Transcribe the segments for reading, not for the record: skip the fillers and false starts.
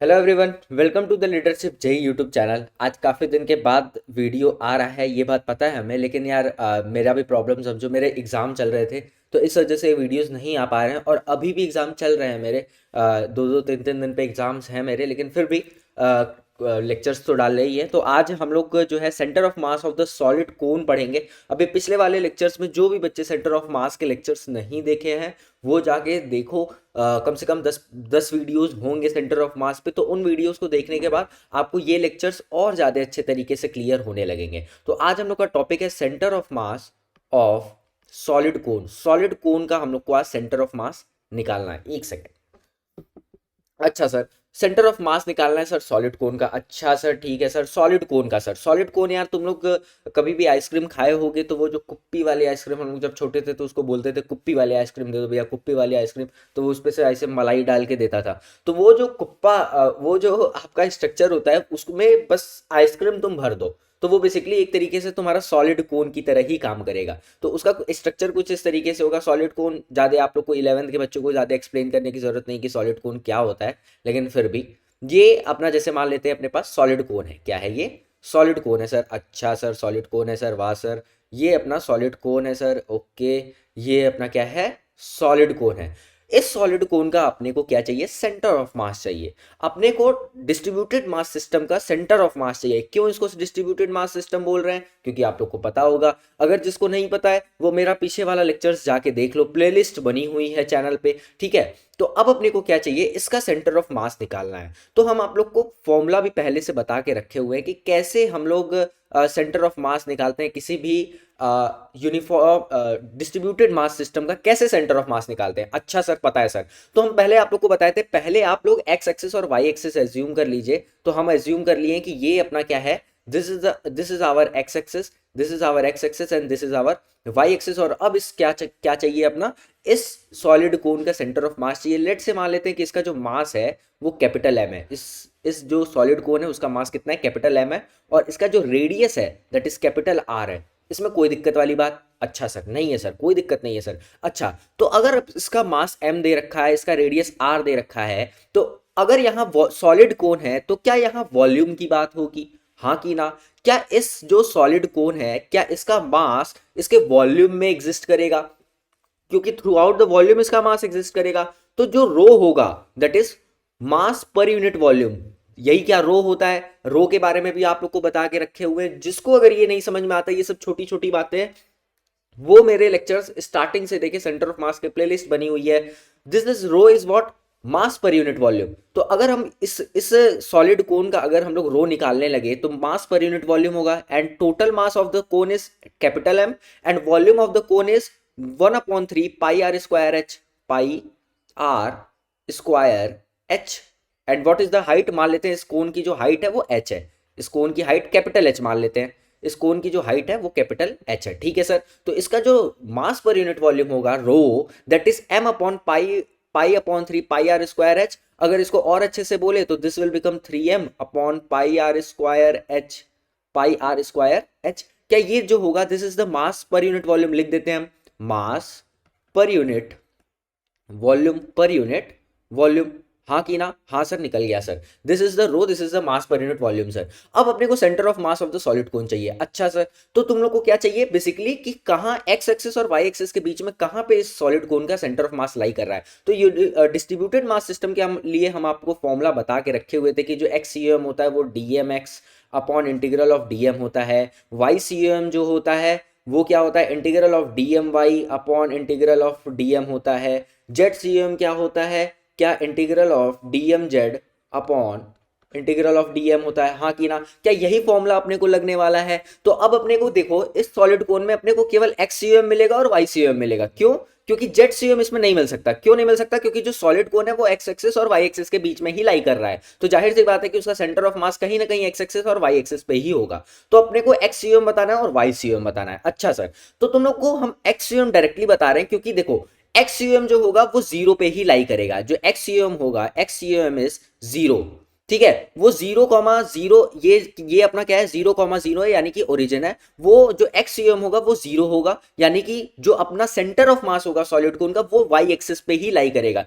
Hello everyone, welcome to the leadership JE YouTube channel. आज काफ़ी दिन के बाद वीडियो आ रहा है, ये बात पता है हमें, लेकिन यार मेरा भी प्रॉब्लम समझो। मेरे एग्ज़ाम चल रहे थे तो इस वजह से वीडियोस नहीं आ पा रहे हैं, और अभी भी एग्ज़ाम चल रहे हैं मेरे। दो दो तीन तीन दिन पे एग्ज़ाम्स हैं मेरे, लेकिन फिर भी लेक्चर्स तो डाल रही है। तो आज हम लोग जो है centre of mass of the solid कोन पढ़ेंगे। अभी पिछले वाले लेक्चर्स में जो भी बच्चे सेंटर ऑफ मास के लेक्चर्स नहीं देखे हैं वो जाके देखो। कम से कम 10 वीडियोस होंगे सेंटर ऑफ मास पे, तो उन वीडियोस को देखने के बाद आपको ये लेक्चर्स और ज़्यादा अच्छे तरीके से क्लियर होने लगेंगे। तो आज हम लोग का टॉपिक है centre of mass of solid cone. Solid कोन का हम लोग को आज सेंटर ऑफ मास निकालना है। एक सेकेंड। अच्छा सर, सेंटर ऑफ मास निकालना है सर सॉलिड कोन का। अच्छा सर, ठीक है सर। सॉलिड कोन का, सर सॉलिड कोन, यार तुम लोग कभी भी आइसक्रीम खाए होगे तो वो जो कुप्पी वाली आइसक्रीम, हम लोग जब छोटे थे तो उसको बोलते थे कुप्पी वाली आइसक्रीम दे दो भैया, कुप्पी वाली आइसक्रीम। तो वो उस पे से ऐसे मलाई डाल के देता था। तो वो जो कुप्पा वो जो आपका स्ट्रक्चर होता है उसमें बस आइसक्रीम तुम भर दो, तो वो बेसिकली एक तरीके से तुम्हारा सॉलिड कोन की तरह ही काम करेगा। तो उसका स्ट्रक्चर कुछ इस तरीके से होगा। सॉलिड कोन ज़्यादा आप लोग को 11th के बच्चों को ज़्यादा एक्सप्लेन करने की ज़रूरत नहीं कि सॉलिड कोन क्या होता है, लेकिन फिर भी ये अपना जैसे मान लेते हैं अपने पास सॉलिड कोन है। क्या है ये? सॉलिड कोन है सर। अच्छा सर, सॉलिड कोन है सर, वाह सर। ये अपना सॉलिड कोन है सर, ओके। ये अपना क्या है? सॉलिड कोन है। इस सॉलिड कोन का अपने को क्या चाहिए? सेंटर ऑफ मास चाहिए। अपने को डिस्ट्रीब्यूटेड मास सिस्टम का सेंटर ऑफ मास चाहिए। क्यों इसको डिस्ट्रीब्यूटेड मास सिस्टम बोल रहे हैं? क्योंकि आप लोग को पता होगा। अगर जिसको नहीं पता है वो मेरा पीछे वाला लेक्चर्स जाके देख लो, प्लेलिस्ट बनी हुई है चैनल पे, ठीक है। तो अब अपने को क्या चाहिए? इसका सेंटर ऑफ मास निकालना है। तो हम आप लोग को फॉर्मूला भी पहले से बता के रखे हुए हैं कि कैसे हम लोग सेंटर ऑफ मास निकालते हैं किसी भी यूनिफॉर्म डिस्ट्रीब्यूटेड मास सिस्टम का। कैसे सेंटर ऑफ मास निकालते हैं? अच्छा सर, पता है सर। तो हम पहले आप लोग को बताए थे, पहले आप लोग एक्स एक्सिस और वाई एक्सिस एज्यूम कर लीजिए। तो हम एज्यूम कर लिए कि ये अपना क्या है? This is our X axis, this is our X axis and this is our Y axis. और अब इस क्या चाहिए अपना? इस सॉलिड कोन का सेंटर ऑफ मास चाहिए। लेट से मान लेते हैं कि इसका जो मास है वो कैपिटल एम है। इस जो सॉलिड कोन है उसका मास कितना है? कैपिटल एम है। और इसका जो रेडियस है दैट इज कैपिटल आर है। इसमें कोई दिक्कत वाली बात? अच्छा सर, नहीं है सर, कोई दिक्कत नहीं है सर। अच्छा, तो अगर इसका मास m दे रखा है, इसका रेडियस r दे रखा है, तो अगर यहाँ सॉलिड कोन है तो क्या यहाँ वॉल्यूम की बात होगी? हाँ कि ना? क्या इस जो सॉलिड कोन है, क्या इसका मास इसके वॉल्यूम में एग्जिस्ट करेगा? क्योंकि थ्रू आउट द वॉल्यूम इसका मास एग्जिस्ट करेगा। तो जो रो होगा that is mass per unit volume. यही क्या रो होता है? रो के बारे में भी आप लोग को बता के रखे हुए हैं। जिसको अगर ये नहीं समझ में आता, ये सब छोटी छोटी बातें, वो मेरे लेक्चर्स स्टार्टिंग से देखे, सेंटर ऑफ मास के प्लेलिस्ट बनी हुई है। This is rho is what? Mass per unit volume. तो अगर हम इस सॉलिड कोन का अगर हम लोग रो निकालने लगे तो मास पर यूनिट वॉल्यूम होगा, and total mass of the cone is capital M, and volume of the cone is 1/3 pi r square h, pi r square h. And what is the height? मान लेते हैं इस कोन की जो height है वो H है। इस कोन की हाइट कैपिटल एच मान लेते हैं। इस कोन की जो हाइट है वो कैपिटल एच है, ठीक है सर। तो इसका जो मास पर यूनिट वॉल्यूम होगा rho, that is m upon pi, पाई/3 पाई आर स्क्वायर एच। अगर इसको और अच्छे से बोले तो this will become 3m upon pi r square h, pi r square h. क्या ये जो होगा this is the mass per unit volume? लिख देते हैं हम, mass per unit volume, per unit volume. हाँ कि ना? हाँ सर, निकल गया sir. This is the rho, this is the mass per unit volume sir. अब अपने को centre of mass of the solid कौन चाहिए? अच्छा सर, तो तुम लोग को क्या चाहिए बेसिकली कि कहाँ एक्स एक्सिस और वाई एक्सिस के बीच में कहाँ पे इस सॉलिड कोन का सेंटर ऑफ मास लाई कर रहा है। तो ये डिस्ट्रीब्यूटेड मास सिस्टम के लिए हम आपको फॉर्मूला बता के रखे हुए थे कि जो एक्स सी एम होता है वो D M X upon integral of D M होता है। वाई सी एम जो होता है वो क्या होता है? Integral of D M Y upon integral of D M होता है। जेड सी एम क्या होता है? क्या integral of D M Z upon integral of D M होता है। हाँ कि ना? क्या यही फॉर्मूला अपने को लगने वाला है? तो अब अपने को देखो, इस सॉलिड कोन में अपने को केवल एक्स सी एम मिलेगा और वाई सी एम मिलेगा। क्यों? क्योंकि जेड सी एम इसमें नहीं मिल सकता। क्यों नहीं मिल सकता? क्योंकि जो सॉलिड कोन है वो एक्स एक्सिस और वाई एक्सिस के बीच में ही लाई कर रहा है। तो जाहिर सी बात है कि उसका सेंटर ऑफ मास कहीं ना कहीं एक्स एक्सिस और वाई एक्सिस पे ही होगा। तो अपने को एक्स सी एम बताना है और वाई सी एम बताना है। अच्छा सर, तो तुम लोग को हम एक्स सी एम डायरेक्टली बता रहे हैं क्योंकि देखो एक्स यू एम जो होगा वो जीरो पे ही लाई करेगा। जो एक्स यू एम होगा, X U M is zero. ठीक है, वो 0,0 ये अपना क्या है, 0,0 है यानी कि ओरिजिन है। वो जो एक्स होगा वो 0 होगा, यानी कि जो अपना सेंटर ऑफ मास होगा सॉलिड कोन का वो वाई एक्सिस पे ही लाई करेगा।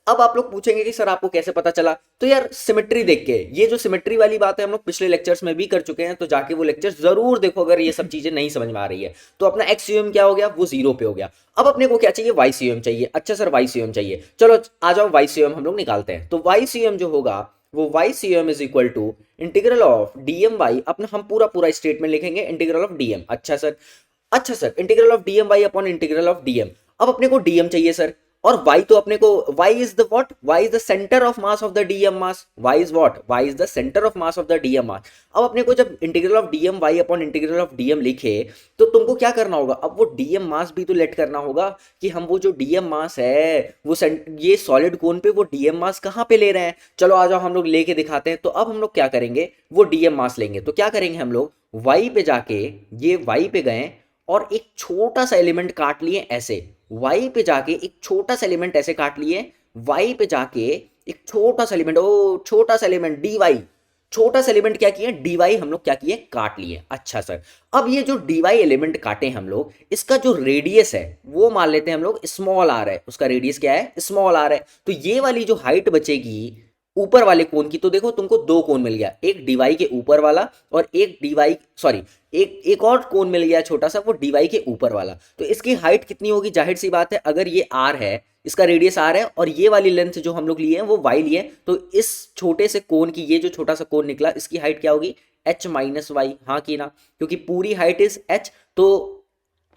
अब आप लोग पूछेंगे कि सर आपको कैसे पता चला, तो यार सिमेट्री देख के, ये जो सिमेट्री वाली बात है हम लोग पिछले लेक्चर्स में भी कर चुके हैं, तो जाके वो लेक्चर्स जरूर देखो अगर ये सब चीजें नहीं समझ में आ रही है। तो अपना एक्स क्या हो गया, वो 0 पे हो गया। अब अपने को क्या चाहिए, वाई चाहिए। अच्छा सर वाई चाहिए, चलो आ जाओ वाई हम लोग निकालते हैं। तो वाई जो होगा वो Y C M is equal to integral of D M Y, अपना हम पूरा पूरा स्टेटमेंट लिखेंगे इंटीग्रल ऑफ डीएम। अच्छा sir integral of DM Y upon integral of DM. अब अपने को डीएम चाहिए सर, और y तो अपने को y is the what, y is the centre of mass of the dm mass. y is what, y is the centre of mass of the dm mass. अब अपने को जब integral of dm y upon integral of dm लिखे, तो तुमको क्या करना होगा, अब वो डीएम मास भी तो लेट करना होगा कि हम वो जो डीएम मास है वो ये सॉलिड कोन पे वो डीएम मास कहाँ पे ले रहे हैं। चलो आ जाओ हम लोग लेके दिखाते हैं। तो अब हम लोग क्या करेंगे, वो डीएम मास लेंगे। तो क्या करेंगे हम लोग, y पे जाके, ये y पे गए और एक छोटा सा एलिमेंट काट लिए ऐसे, y पे जाके एक छोटा सा एलिमेंट ऐसे काट लिए, y पे जाके एक छोटा सा एलिमेंट, ओ छोटा सा एलिमेंट dy, छोटा सा एलिमेंट क्या किए, dy हम लोग क्या किए, काट लिए। अच्छा सर, अब ये जो dy एलिमेंट काटे हम लोग, इसका जो रेडियस है वो मान लेते हैं हम लोग स्मॉल आर है, उसका रेडियस क्या है, स्मॉल आर है। तो ये वाली जो हाइट बचेगी ऊपर वाले कोन की, तो देखो तुमको दो कोन मिल गया, एक dy के ऊपर वाला और एक dy, सॉरी एक और कोन मिल गया छोटा सा, वो dy के ऊपर वाला। तो इसकी हाइट कितनी होगी, जाहिर सी बात है अगर ये r है, इसका रेडियस r है और ये वाली लेंथ जो हम लोग लिए हैं वो y लिए, तो इस छोटे से कोन की, ये जो छोटा सा कोन निकला, इसकी हाइट क्या होगी, h माइनस वाई। हाँ की ना, क्योंकि पूरी हाइट इज h, तो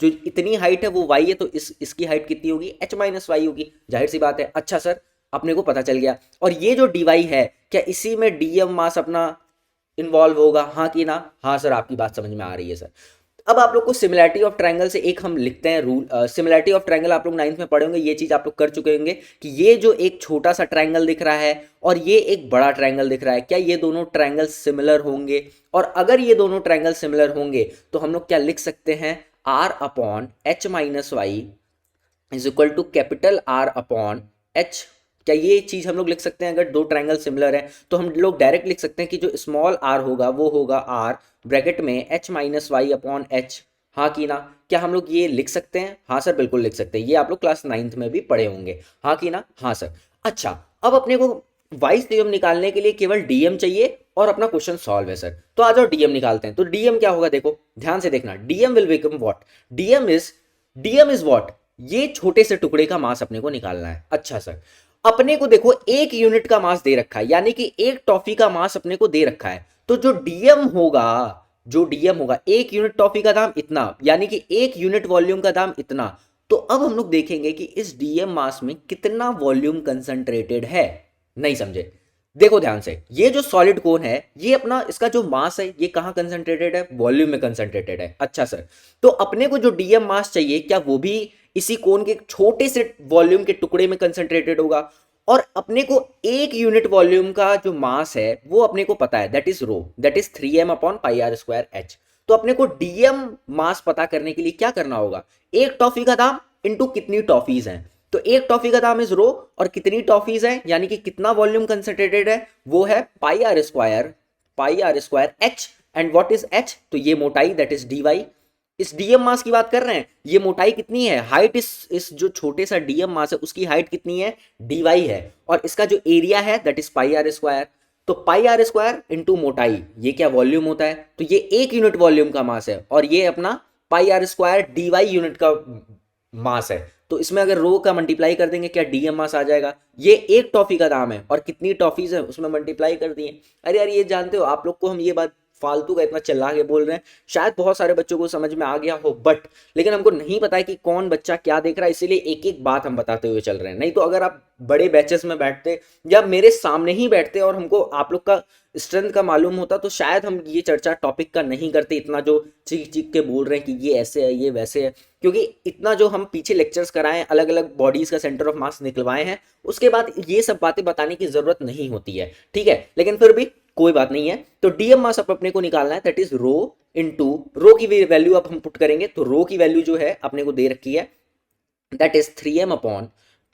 जो इतनी हाइट है वो y है, तो इसकी हाइट कितनी होगी, h माइनस वाई होगी, जाहिर सी बात है। अच्छा सर अपने को पता चल गया। और ये जो dy है, क्या इसी में डीएम मास अपना इन्वॉल्व होगा, हाँ कि ना, हाँ सर आपकी बात समझ में आ रही है सर। अब आप लोग को सिमिलैरिटी ऑफ ट्रायंगल से एक हम लिखते हैं रूल। सिमिलैरिटी ऑफ ट्रायंगल आप लोग 9th में पढ़े होंगे, ये चीज आप लोग कर चुके होंगे कि ये जो एक छोटा सा ट्रायंगल दिख रहा है और ये एक बड़ा ट्रायंगल दिख रहा है, क्या ये दोनों ट्रायंगल सिमिलर होंगे, और अगर ये दोनों ट्रायंगल सिमिलर होंगे तो हम लोग क्या लिख सकते हैं, r upon H minus Y is equal to capital R upon H. क्या ये चीज हम लोग लिख सकते हैं, अगर दो ट्रायंगल सिमिलर हैं तो हम लोग डायरेक्ट लिख सकते हैं कि जो स्मॉल r होगा वो होगा r ब्रैकेट में h minus Y upon H. हाँ कि ना, क्या हम लोग ये लिख सकते हैं, हाँ सर बिल्कुल लिख सकते हैं, ये आप लोग क्लास 9th में भी पढ़े होंगे। हाँ कि ना, हाँ सर। अच्छा अब अपने को वाइस थ्योरम निकालने के लिए केवल डीएम चाहिए और अपना क्वेश्चन सॉल्व है सर। तो आ जाओ डीएम निकालते हैं। तो डीएम क्या होगा, देखो ध्यान से देखना, DM will become what, DM is what, ये छोटे से टुकड़े का मास अपने को निकालना है। अच्छा सर, अपने को देखो एक यूनिट का मास दे रखा है, यानी कि एक टॉफी का मास अपने को दे रखा है, तो जो डीएम होगा एक यूनिट टॉफी का दाम इतना, यानी कि एक यूनिट वॉल्यूम का दाम इतना। तो अब हम लोग देखेंगे कि इस डीएम मास में कितना वॉल्यूम कंसंट्रेटेड है। नहीं समझे, देखो ध्यान से, ये जो सॉलिड कोन है, ये अपना इसका जो मास है ये कहाँ कंसंट्रेटेड है, वॉल्यूम में कंसंट्रेटेड है। अच्छा सर, तो अपने को जो डीएम मास चाहिए, क्या वो भी इसी कोन के छोटे से वॉल्यूम के टुकड़े में कंसंट्रेटेड होगा, और अपने को एक यूनिट वॉल्यूम का जो मास है वो अपने को पता है, that is rho, that is 3m upon pi r square H. तो अपने को डीएम मास पता करने के लिए क्या करना होगा, एक टॉफी का दाम इंटू कितनी टॉफीज हैं, तो एक टॉफी का दाम इज रो और कितनी टॉफीज है, यानी कि कितना वॉल्यूम कंसंट्रेटेड है, वो है pi r square h. And what is h, तो ये मोटाई, दैट इज dy। इस डीएम मास की बात कर रहे हैं, ये मोटाई कितनी है, हाइट इस जो छोटे सा डीएम मास है उसकी हाइट कितनी है, dy है, और इसका जो एरिया है that is pi r square. तो पाई आर स्क्वायर इंटू मोटाई, ये क्या वॉल्यूम होता है, तो ये एक यूनिट वॉल्यूम का मास है, और ये अपना पाई आर स्क्वायर dy यूनिट का मास है। तो इसमें अगर रो का मल्टीप्लाई कर देंगे, क्या डीएम मास आ जाएगा, ये एक टॉफी का दाम है और कितनी टॉफीज है उसमें मल्टीप्लाई कर दिए। अरे यार ये जानते हो आप लोग को हम ये बात फालतू का इतना चिल्ला के बोल रहे हैं, शायद बहुत सारे बच्चों को समझ में आ गया हो, बट लेकिन हमको नहीं पता है कि कौन बच्चा क्या देख रहा है, इसीलिए एक एक बात हम बताते हुए चल रहे हैं। नहीं तो अगर आप बड़े बैचेस में बैठते या मेरे सामने ही बैठते और हमको आप लोग का स्ट्रेंथ का मालूम होता, तो शायद हम ये चर्चा टॉपिक का नहीं करते, इतना जो चीख चीख के बोल रहे हैं कि ये ऐसे है ये वैसे है, क्योंकि इतना जो हम पीछे लेक्चर्स कराए, अलग अलग बॉडीज का सेंटर ऑफ मास निकलवाए हैं, उसके बाद ये सब बातें बताने की जरूरत नहीं होती है, ठीक है। लेकिन फिर भी कोई बात नहीं है। तो डीएम मास अपने को निकालना है, दैट इज रो इनटू रो की वैल्यू अब हम पुट करेंगे, तो रो की वैल्यू जो है अपने को दे रखी है, that is 3m upon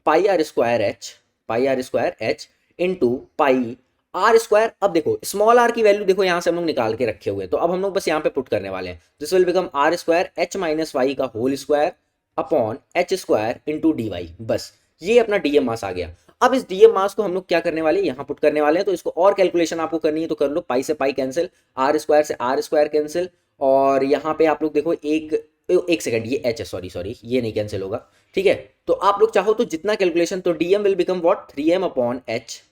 pi r square H into pi r square, अब देखो स्मॉल आर की वैल्यू देखो यहाँ से हम लोग निकाल के रखे हुए हैं, तो अब हम लोग बस यहाँ पे पुट करने वाले हैं। This will become r square h minus Y का whole square upon H square into D y. बस ये अपना डीएम मास आ गया। अब इस डीएम मास को हम लोग क्या करने वाले हैं, यहाँ पुट करने वाले हैं। तो इसको और कैलकुलेशन आपको करनी है तो कर लो, पाई से पाई कैंसिल, आर स्क्वायर से आर स्क्वायर कैंसिल, और यहाँ पे आप लोग देखो एक सेकंड, ये एच है, सॉरी सॉरी, ये नहीं कैंसिल होगा, ठीक है। तो आप लोग चाहो तो जितना कैलकुलेशन, तो DM will become what, 3m upon H,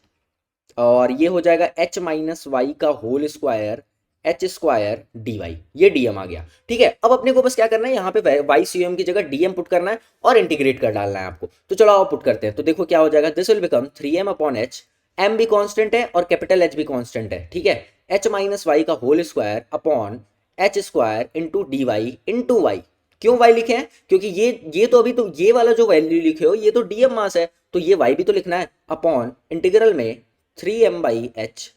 और ये हो जाएगा एच माइनस वाई का whole square H square D Y, ये डीएम आ गया, ठीक है। अब अपने को बस क्या करना है, यहाँ पे वाई सी एम की जगह डीएम पुट करना है और इंटीग्रेट कर डालना है आपको। तो चलो आप पुट करते हैं, तो देखो क्या हो जाएगा, this will become 3m upon H, M भी कांस्टेंट है और कैपिटल एच भी कांस्टेंट है, ठीक है, एच माइनस वाई का whole square upon H square into D Y into Y. क्यों वाई लिखे हैं, क्योंकि ये तो अभी तो ये वाला जो वैल्यू लिखे हो ये तो डीएम मास है, तो ये वाई भी तो लिखना है, अपॉन इंटीग्रल में 3m/h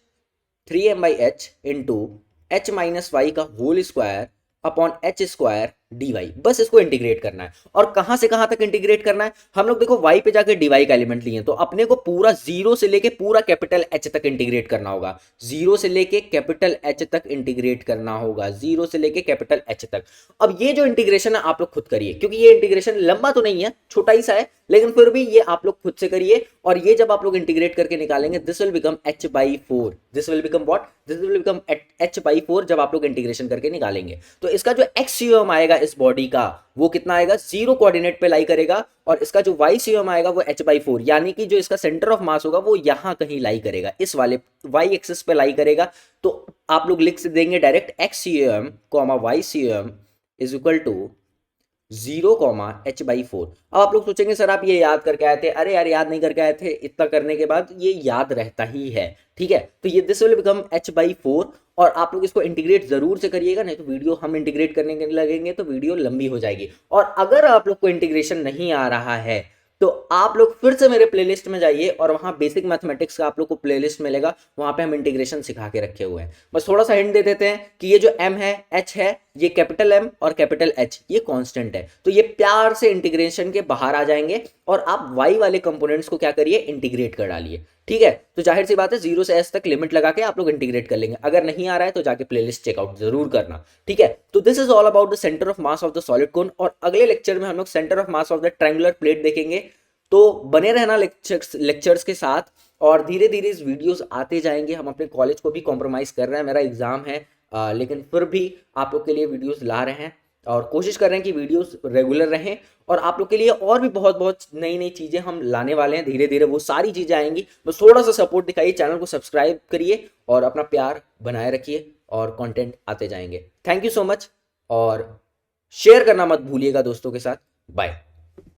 into h minus Y का whole square upon H square D y. बस इसको इंटीग्रेट करना है। और कहां से कहां तक इंटीग्रेट करना है, हम लोग देखो y पे जाके डी वाई का एलिमेंट लिए, तो अपने को पूरा जीरो से लेके पूरा कैपिटल एच तक इंटीग्रेट करना होगा, जीरो से लेके कैपिटल एच तक इंटीग्रेट करना होगा, जीरो से लेके कैपिटल एच तक। अब ये जो इंटीग्रेशन है आप लोग खुद करिए, क्योंकि ये इंटीग्रेशन लंबा तो नहीं है, छोटा ही सा है, लेकिन फिर भी ये आप लोग खुद से करिए। और ये जब आप लोग इंटीग्रेट करके निकालेंगे, this will become h/4, this will become what, this will become h/4 जब आप लोग इंटीग्रेशन करके निकालेंगे। तो इसका जो एक्स यूएम आएगा इस बॉडी का, वो कितना आएगा, जीरो कोऑर्डिनेट पे लाई करेगा, और इसका जो वाई यूएम आएगा वो h/4, यानी कि जो इसका सेंटर ऑफ मास होगा वो यहां कहीं लाई करेगा, इस वाले वाई एक्सिस पे लाई करेगा। तो आप लोग लिख देंगे direct X UM comma Y UM is equal to 0,h/4। अब आप लोग सोचेंगे सर आप ये याद करके आए थे, अरे यार याद नहीं करके आए थे, इतना करने के बाद ये याद रहता ही है, ठीक है। तो ये दिस विल बिकम h/4, और आप लोग इसको इंटीग्रेट जरूर से करिएगा, नहीं तो वीडियो हम इंटीग्रेट करने के लगेंगे तो वीडियो लंबी हो जाएगी। और अगर आप लोग को इंटीग्रेशन नहीं आ रहा है तो आप लोग फिर से मेरे प्लेलिस्ट में जाइए, और वहां बेसिक मैथमेटिक्स का आप लोग को प्लेलिस्ट मिलेगा, वहां पे हम इंटीग्रेशन सिखा के रखे हुए हैं। बस थोड़ा सा हिंट दे देते हैं कि ये जो m है, h है, ये कैपिटल M और कैपिटल H ये कांस्टेंट है, तो ये प्यार से इंटीग्रेशन के बाहर आ जाएंगे, और आप y वाले कंपोनेंट्स को क्या करिए, इंटीग्रेट कर डालिए, ठीक है। तो जाहिर सी बात है 0 से s तक लिमिट लगा के आप लोग इंटीग्रेट कर लेंगे। अगर नहीं आ रहा है तो जाके प्लेलिस्ट चेकआउट जरूर करना, ठीक है। तो this is all about the centre of mass of the solid कोन, और अगले लेक्चर में हम लोग centre of mass of the triangular plate देखेंगे। तो बने रहना लेक्चर्स के साथ, और धीरे धीरे इस वीडियोस आते जाएंगे। हम अपने कॉलेज को भी कॉम्प्रोमाइज़ कर रहे हैं, मेरा एग्जाम है, लेकिन फिर भी आप लोग के लिए वीडियोस ला रहे हैं, और कोशिश कर रहे हैं कि वीडियोस रेगुलर रहें, और आप लोग के लिए और भी बहुत बहुत नई नई चीज़ें हम लाने वाले हैं। धीरे धीरे वो सारी चीज़ें आएंगी, बस थोड़ा सा सपोर्ट दिखाइए, चैनल को सब्सक्राइब करिए और अपना प्यार बनाए रखिए, और कंटेंट आते जाएंगे। थैंक यू सो मच, और शेयर करना मत भूलिएगा दोस्तों के साथ। बाय।